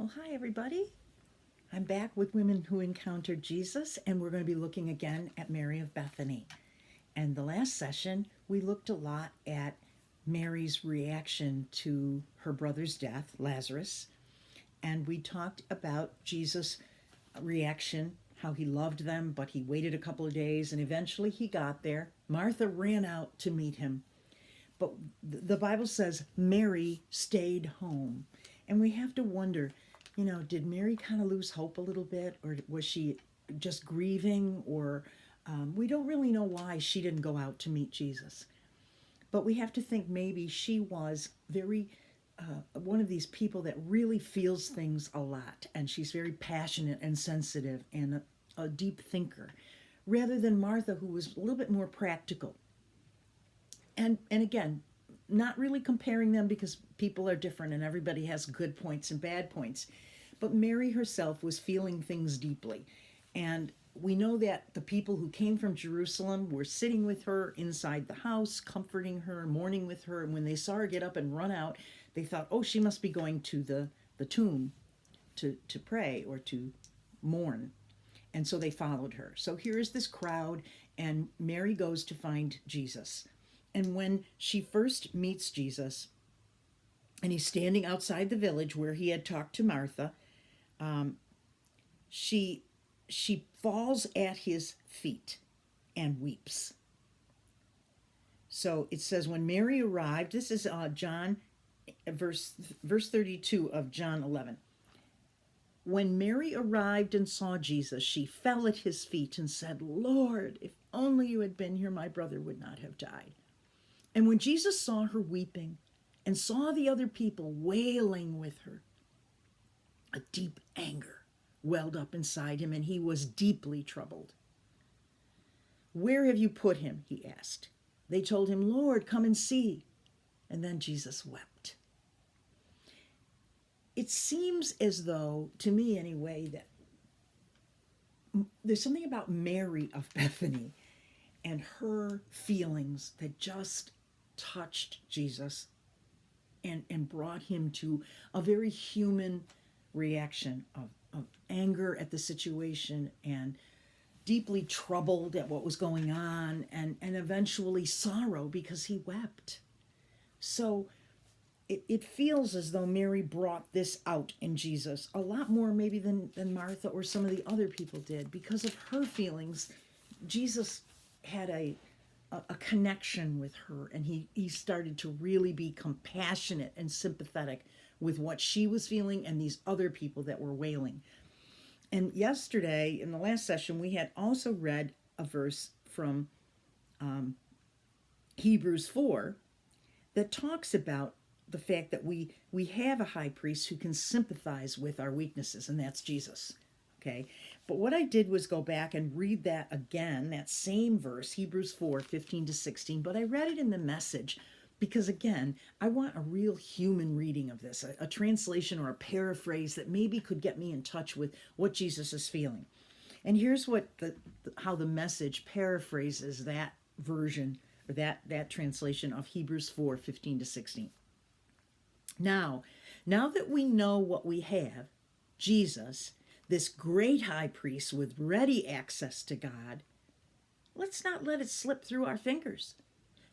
Well, hi, everybody. I'm back with Women Who Encountered Jesus, and we're going to be looking again at Mary of Bethany. And the last session, we looked a lot at Mary's reaction to her brother's death, Lazarus, and we talked about Jesus' reaction, how he loved them, but he waited a couple of days, and eventually he got there. Martha ran out to meet him, but the Bible says Mary stayed home. And we have to wonder, did Mary kind of lose hope a little bit, or was she just grieving, or we don't really know why she didn't go out to meet Jesus. But we have to think maybe she was very one of these people that really feels things a lot, and she's very passionate and sensitive and a deep thinker, rather than Martha, who was a little bit more practical. And again, not really comparing them because people are different and everybody has good points and bad points. But Mary herself was feeling things deeply. And we know that the people who came from Jerusalem were sitting with her inside the house, comforting her, mourning with her. And when they saw her get up and run out, they thought, oh, she must be going to the tomb to pray or to mourn. And so they followed her. So here is this crowd, and Mary goes to find Jesus. And when she first meets Jesus, and he's standing outside the village where he had talked to Martha, she falls at his feet and weeps. So it says, when Mary arrived, this is John, verse 32 of John 11. When Mary arrived and saw Jesus, she fell at his feet and said, Lord, if only you had been here, my brother would not have died. And when Jesus saw her weeping and saw the other people wailing with her, a deep anger welled up inside him, and he was deeply troubled. Where have you put him? He asked. They told him, Lord, come and see. And then Jesus wept. It seems as though, to me anyway, that there's something about Mary of Bethany and her feelings that just touched Jesus and brought him to a very human reaction of anger at the situation and deeply troubled at what was going on, and eventually sorrow because he wept. So it feels as though Mary brought this out in Jesus a lot more maybe than Martha or some of the other people did. Because of her feelings, Jesus had a connection with her, and he started to really be compassionate and sympathetic with what she was feeling and these other people that were wailing. And yesterday, in the last session, we had also read a verse from Hebrews 4 that talks about the fact that we have a high priest who can sympathize with our weaknesses, and that's Jesus. Okay, but what I did was go back and read that again, that same verse, Hebrews 4, 15 to 16, but I read it in the Message because, again, I want a real human reading of this, a translation or a paraphrase that maybe could get me in touch with what Jesus is feeling. And here's what how the Message paraphrases that version, or that translation of Hebrews 4, 15 to 16. Now that we know what we have, Jesus, this great high priest with ready access to God, let's not let it slip through our fingers.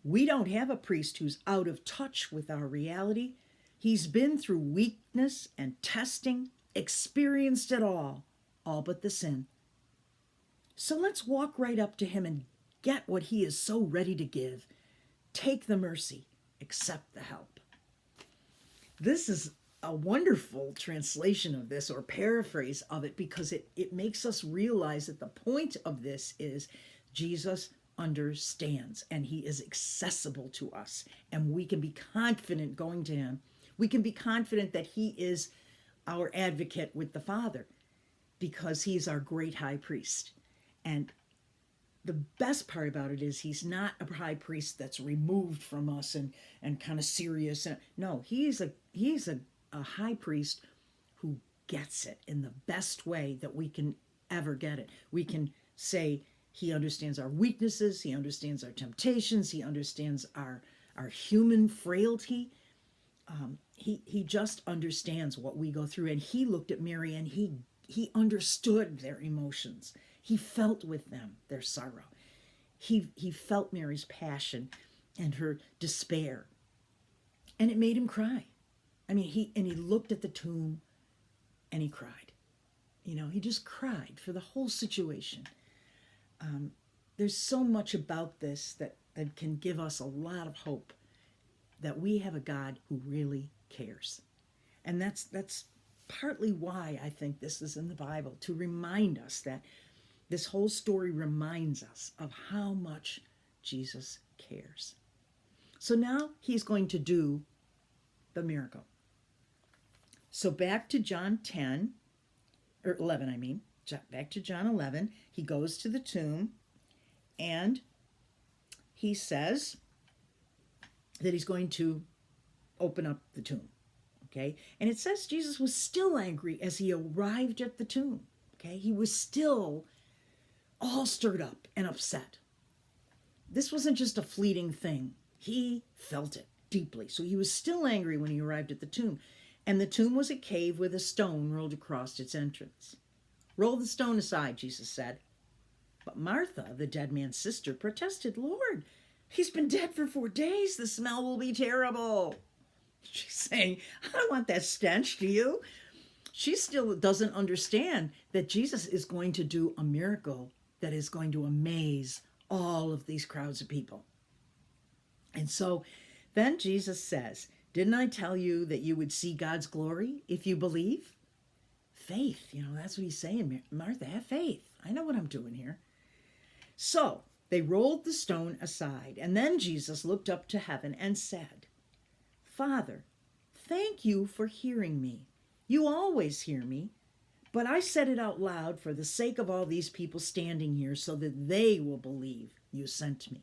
We don't have a priest who's out of touch with our reality. He's been through weakness and testing, experienced it all but the sin. So let's walk right up to him and get what he is so ready to give. Take the mercy, accept the help. This is a wonderful translation of this, or paraphrase of it, because it makes us realize that the point of this is Jesus understands, and he is accessible to us, and we can be confident going to him. We can be confident that he is our advocate with the Father because he's our great high priest. And the best part about it is he's not a high priest that's removed from us and kind of serious. No, he's a high priest who gets it in the best way that we can ever get it. We can say he understands our weaknesses, he understands our temptations, he understands our human frailty, he just understands what we go through. And he looked at Mary and he understood their emotions. He felt with them their sorrow. He felt Mary's passion and her despair. And it made him cry. I mean, he looked at the tomb and he cried. He just cried for the whole situation. There's so much about this that can give us a lot of hope that we have a God who really cares. And that's partly why I think this is in the Bible, to remind us that this whole story reminds us of how much Jesus cares. So now he's going to do the miracle. So back to John 10, or 11, I mean. Back to John 11. He goes to the tomb and he says that he's going to open up the tomb. Okay? And it says Jesus was still angry as he arrived at the tomb. Okay? He was still all stirred up and upset. This wasn't just a fleeting thing. He felt it deeply. So he was still angry when he arrived at the tomb. And the tomb was a cave with a stone rolled across its entrance. "Roll the stone aside," Jesus said. But Martha, the dead man's sister, protested, "Lord, he's been dead for 4 days. The smell will be terrible." She's saying, "I don't want that stench, do you?" She still doesn't understand that Jesus is going to do a miracle that is going to amaze all of these crowds of people. And so then Jesus says, "Didn't I tell you that you would see God's glory if you believe?" Faith, that's what he's saying. Martha, have faith. I know what I'm doing here. So they rolled the stone aside, and then Jesus looked up to heaven and said, "Father, thank you for hearing me. You always hear me, but I said it out loud for the sake of all these people standing here so that they will believe you sent me."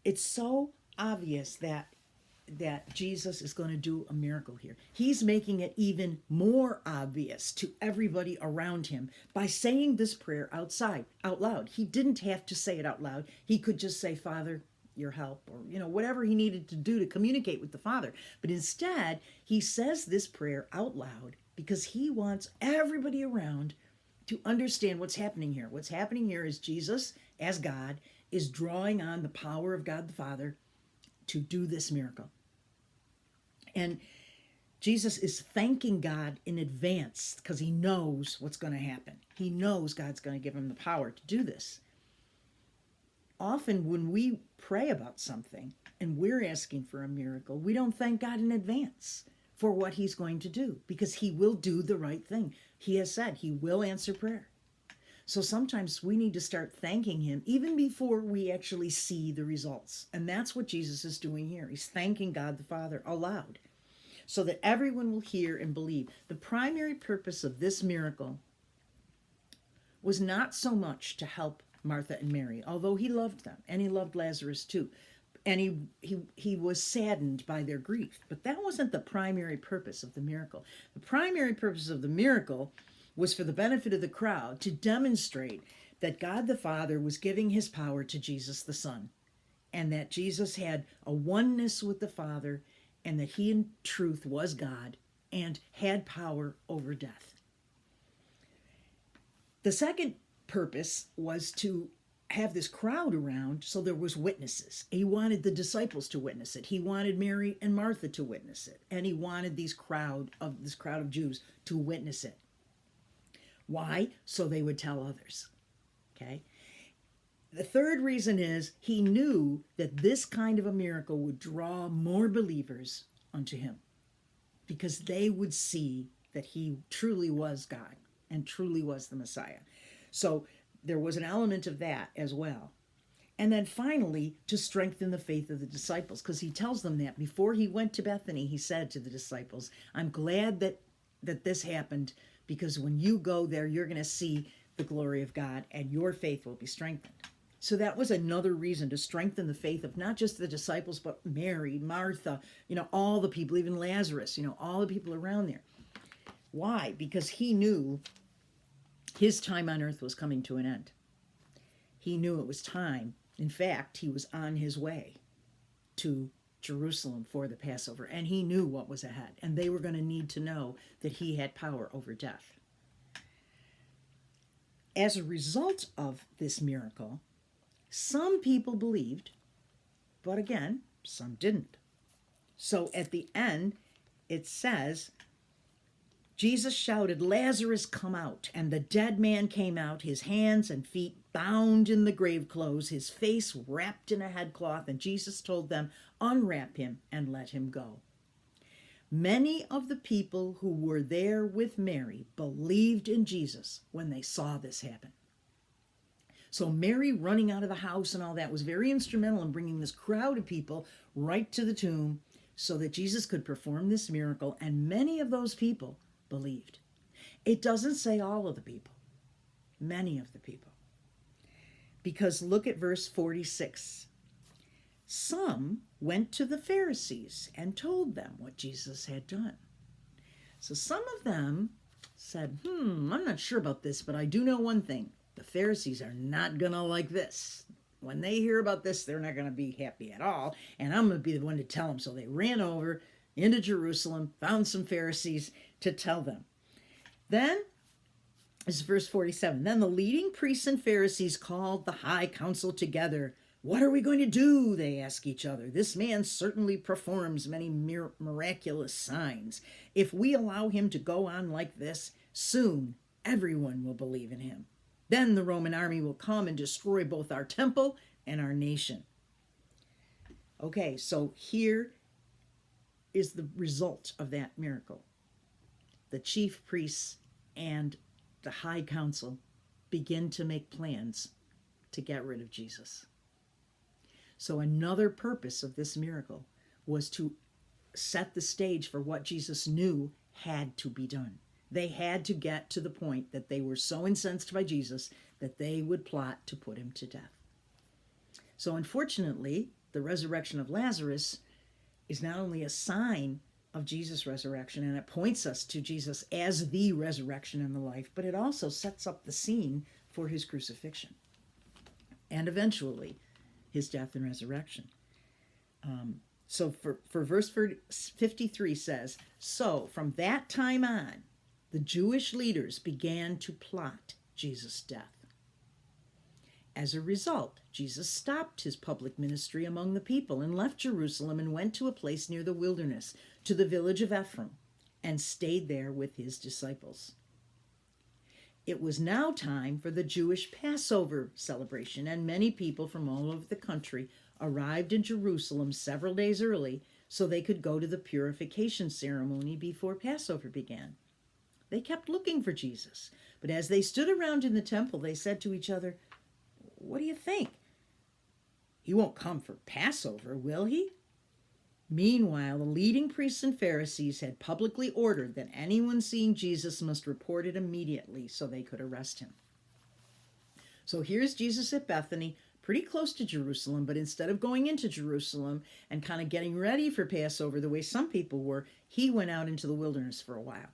It's so obvious that Jesus is going to do a miracle here. He's making it even more obvious to everybody around him by saying this prayer out loud. He didn't have to say it out loud. He could just say, "Father, your help," or whatever he needed to do to communicate with the Father. But instead, he says this prayer out loud because he wants everybody around to understand what's happening here. What's happening here is Jesus, as God, is drawing on the power of God the Father to do this miracle. And Jesus is thanking God in advance because he knows what's going to happen. He knows God's going to give him the power to do this. Often when we pray about something and we're asking for a miracle, we don't thank God in advance for what he's going to do because he will do the right thing. He has said he will answer prayer. So sometimes we need to start thanking him even before we actually see the results. And that's what Jesus is doing here. He's thanking God the Father aloud so that everyone will hear and believe. The primary purpose of this miracle was not so much to help Martha and Mary, although he loved them and he loved Lazarus too. And he was saddened by their grief. But that wasn't the primary purpose of the miracle. The primary purpose of the miracle was for the benefit of the crowd to demonstrate that God the Father was giving his power to Jesus the Son, and that Jesus had a oneness with the Father, and that he in truth was God and had power over death. The second purpose was to have this crowd around so there was witnesses. He wanted the disciples to witness it. He wanted Mary and Martha to witness it, and he wanted this crowd of Jews to witness it. Why? So they would tell others. Okay? The third reason is he knew that this kind of a miracle would draw more believers unto him because they would see that he truly was God and truly was the Messiah. So there was an element of that as well. And then finally, to strengthen the faith of the disciples, because he tells them that before he went to Bethany, he said to the disciples, "I'm glad that this happened, because when you go there, you're going to see the glory of God and your faith will be strengthened." So that was another reason to strengthen the faith of not just the disciples, but Mary, Martha, all the people, even Lazarus, all the people around there. Why? Because he knew his time on earth was coming to an end. He knew it was time. In fact, he was on his way to Jerusalem for the Passover, and he knew what was ahead, and they were going to need to know that he had power over death. As a result of this miracle, some people believed, but again, some didn't. So at the end, it says, Jesus shouted, "Lazarus, come out." And the dead man came out, his hands and feet bound in the grave clothes, his face wrapped in a headcloth. And Jesus told them, "Unwrap him and let him go." Many of the people who were there with Mary believed in Jesus when they saw this happen. So Mary running out of the house and all that was very instrumental in bringing this crowd of people right to the tomb so that Jesus could perform this miracle. And many of those people believed. It doesn't say all of the people, many of the people. Because look at verse 46. Some went to the Pharisees and told them what Jesus had done. So some of them said, I'm not sure about this, but I do know one thing. The Pharisees are not going to like this. When they hear about this, they're not going to be happy at all, and I'm going to be the one to tell them. So they ran over into Jerusalem, found some Pharisees to tell them. Then, this is verse 47, then the leading priests and Pharisees called the high council together. "What are we going to do?" they ask each other. "This man certainly performs many miraculous signs. If we allow him to go on like this, soon everyone will believe in him. Then the Roman army will come and destroy both our temple and our nation." Okay, so here is the result of that miracle. The chief priests and the high council begin to make plans to get rid of Jesus. So another purpose of this miracle was to set the stage for what Jesus knew had to be done. They had to get to the point that they were so incensed by Jesus that they would plot to put him to death. So unfortunately, the resurrection of Lazarus is not only a sign of Jesus' resurrection, and it points us to Jesus as the resurrection and the life, but it also sets up the scene for his crucifixion and eventually his death and resurrection. So for verse 53 says, "So from that time on, the Jewish leaders began to plot Jesus' death. As a result, Jesus stopped his public ministry among the people and left Jerusalem and went to a place near the wilderness, to the village of Ephraim, and stayed there with his disciples. It was now time for the Jewish Passover celebration, and many people from all over the country arrived in Jerusalem several days early so they could go to the purification ceremony before Passover began. They kept looking for Jesus, but as they stood around in the temple, they said to each other, 'What do you think? He won't come for Passover, will he?' Meanwhile, the leading priests and Pharisees had publicly ordered that anyone seeing Jesus must report it immediately so they could arrest him. So here's Jesus at Bethany, pretty close to Jerusalem, but instead of going into Jerusalem and kind of getting ready for Passover the way some people were, he went out into the wilderness for a while.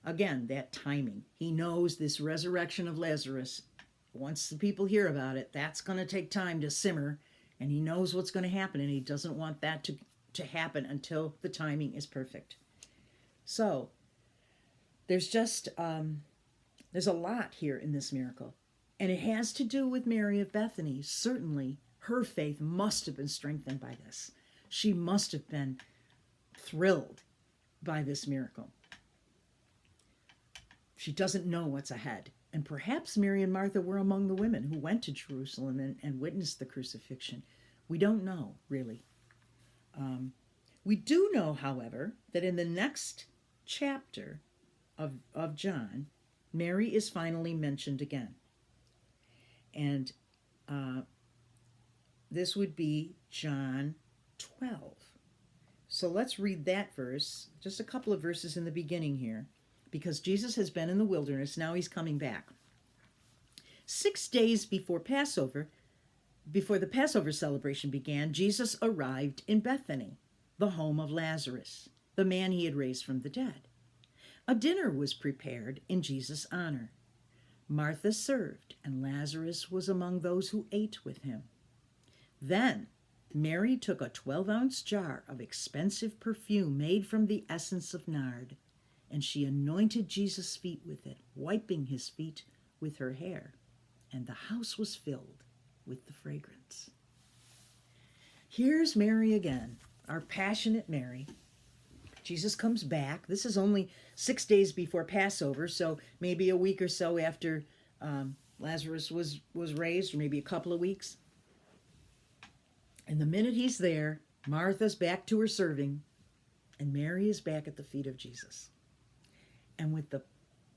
Again, that timing. He knows this resurrection of Lazarus, once the people hear about it, that's going to take time to simmer, and he knows what's going to happen, and he doesn't want that to happen until the timing is perfect. So there's just there's a lot here in this miracle, and it has to do with Mary of Bethany. Certainly her faith must have been strengthened by this. She must have been thrilled by this miracle. She doesn't know what's ahead, and perhaps Mary and Martha were among the women who went to Jerusalem and witnessed the crucifixion. We don't know, really. We do know, however, that in the next chapter of John, Mary is finally mentioned again. And this would be John 12. So let's read that verse, just a couple of verses in the beginning here, because Jesus has been in the wilderness, now he's coming back. 6 days before the Passover celebration began, Jesus arrived in Bethany, the home of Lazarus, the man he had raised from the dead. A dinner was prepared in Jesus' honor. Martha served, and Lazarus was among those who ate with him. Then Mary took a 12-ounce jar of expensive perfume made from the essence of nard, and she anointed Jesus' feet with it, wiping his feet with her hair, and the house was filled with the fragrance. Here's Mary again, our passionate Mary. Jesus comes back. This is only 6 days before Passover, so maybe a week or so after Lazarus was raised, or maybe a couple of weeks. And the minute he's there, Martha's back to her serving, and Mary is back at the feet of Jesus. And with the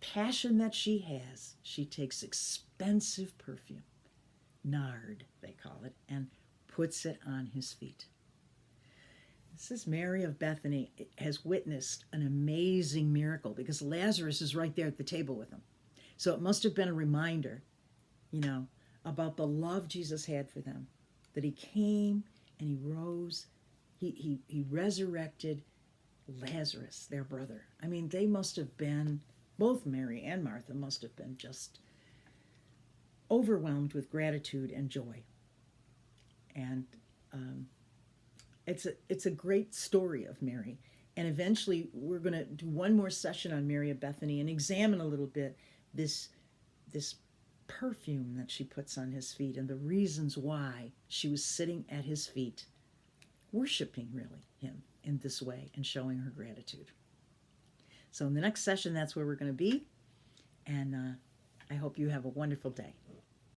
passion that she has, she takes expensive perfume, nard they call it, and puts it on his feet. This is Mary of Bethany has witnessed an amazing miracle because Lazarus is right there at the table with him. So it must have been a reminder, about the love Jesus had for them, that he came and he rose, he resurrected Lazarus, their brother. I mean, they must have been, both Mary and Martha must have been just overwhelmed with gratitude and joy. And it's a great story of Mary. And eventually we're going to do one more session on Mary of Bethany and examine a little bit this perfume that she puts on his feet and the reasons why she was sitting at his feet, worshiping really him in this way and showing her gratitude. So in the next session, that's where we're going to be. And I hope you have a wonderful day.